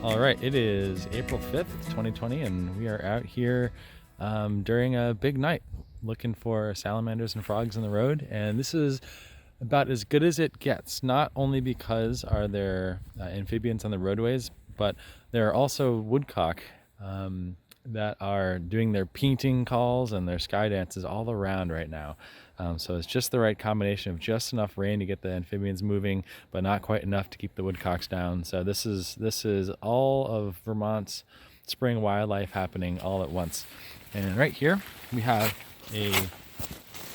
All right, it is April 5th, 2020, and we are out here during a big night looking for salamanders and frogs in the road. And this is about as good as it gets, not only because are there amphibians on the roadways, but there are also woodcock that are doing their painting calls and their sky dances all around right now. So it's just the right combination of just enough rain to get the amphibians moving, but not quite enough to keep the woodcocks down. So this is all of Vermont's spring wildlife happening all at once. And right here we have a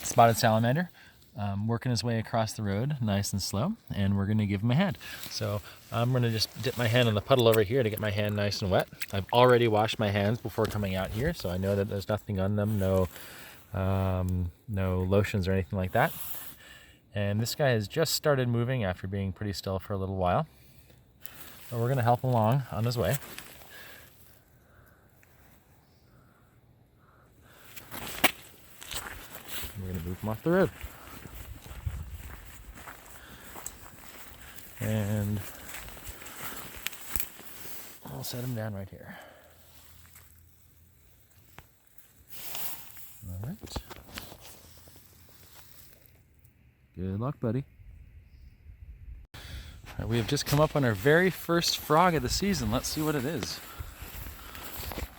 spotted salamander working his way across the road nice and slow, and we're going to give him a hand. So I'm going to just dip my hand in the puddle over here to get my hand nice and wet. I've already washed my hands before coming out here, so I know that there's nothing on them, no lotions or anything like that. And this guy has just started moving after being pretty still for a little while. So we're going to help him along on his way. We're going to move him off the road. And I'll set him down right here. All right. Good luck, buddy. All right, we have just come up on our very first frog of the season. Let's see what it is.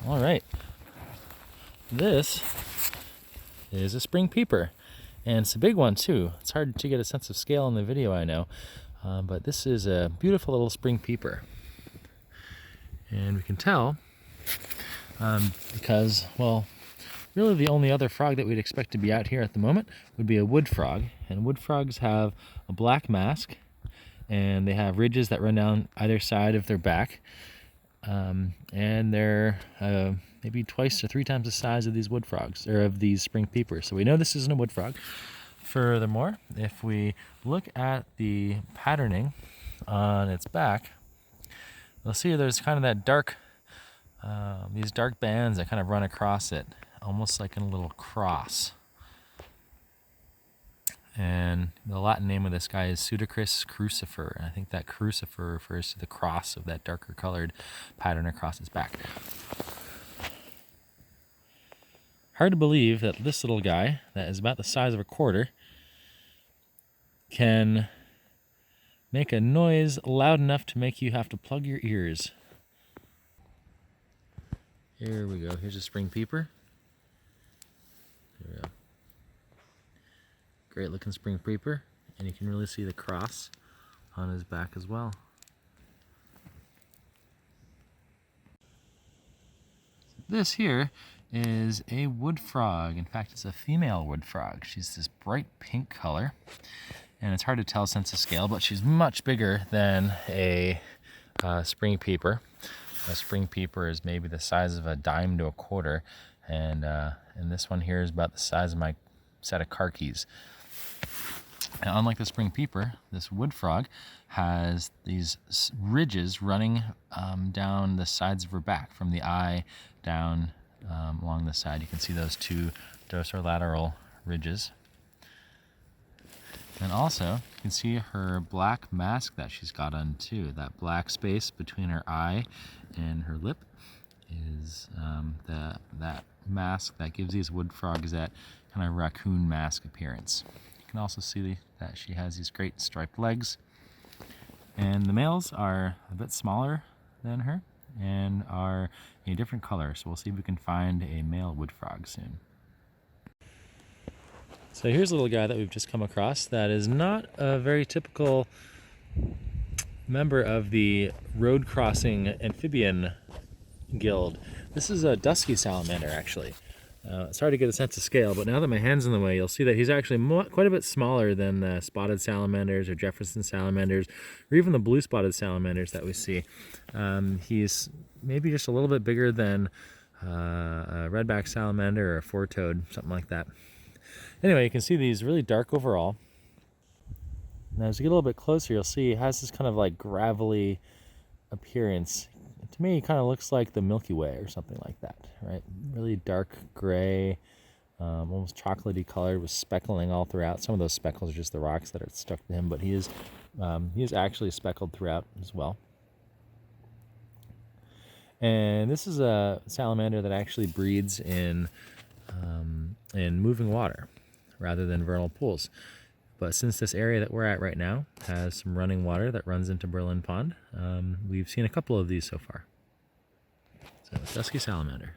All right. This is a spring peeper, and it's a big one too. It's hard to get a sense of scale in the video, I know. But this is a beautiful little spring peeper. And we can tell because, well, really the only other frog that we'd expect to be out here at the moment would be a wood frog. And wood frogs have a black mask, and they have ridges that run down either side of their back. And they're maybe twice or three times the size of these wood frogs, or of these spring peepers. So we know this isn't a wood frog. Furthermore, if we look at the patterning on its back, we'll see there's kind of that dark, these dark bands that kind of run across it, almost like in a little cross. And the Latin name of this guy is Pseudocris crucifer. And I think that crucifer refers to the cross of that darker colored pattern across its back. Hard to believe that this little guy, that is about the size of a quarter, can make a noise loud enough to make you have to plug your ears. Here we go. Here's a spring peeper. There we go. Great looking spring peeper, and you can really see the cross on his back as well. This here is a wood frog. In fact, it's a female wood frog. She's this bright pink color, and it's hard to tell sense of scale, but she's much bigger than a spring peeper. A spring peeper is maybe the size of a dime to a quarter, and this one here is about the size of my set of car keys. And unlike the spring peeper, this wood frog has these ridges running down the sides of her back, from the eye down along the side. You can see those two dorsolateral ridges. And also, you can see her black mask that she's got on too. That black space between her eye and her lip is that mask that gives these wood frogs that kind of raccoon mask appearance. You can also see that she has these great striped legs. And the males are a bit smaller than her and are a different color. So we'll see if we can find a male wood frog soon. So here's a little guy that we've just come across that is not a very typical member of the road crossing amphibian guild. This is a dusky salamander, actually. It's hard to get a sense of scale, but now that my hand's in the way, you'll see that he's actually quite a bit smaller than the spotted salamanders or Jefferson salamanders, or even the blue spotted salamanders that we see. He's maybe just a little bit bigger than a redback salamander or a four-toed, something like that. Anyway, you can see these really dark overall. Now as you get a little bit closer, you'll see he has this kind of like gravelly appearance. To me, it kind of looks like the Milky Way or something like that, right? Really dark gray, almost chocolatey colored with speckling all throughout. Some of those speckles are just the rocks that are stuck to him, but he is actually speckled throughout as well. And this is a salamander that actually breeds in moving water rather than vernal pools. But since this area that we're at right now has some running water that runs into Berlin Pond, we've seen a couple of these so far. So, Dusky Salamander.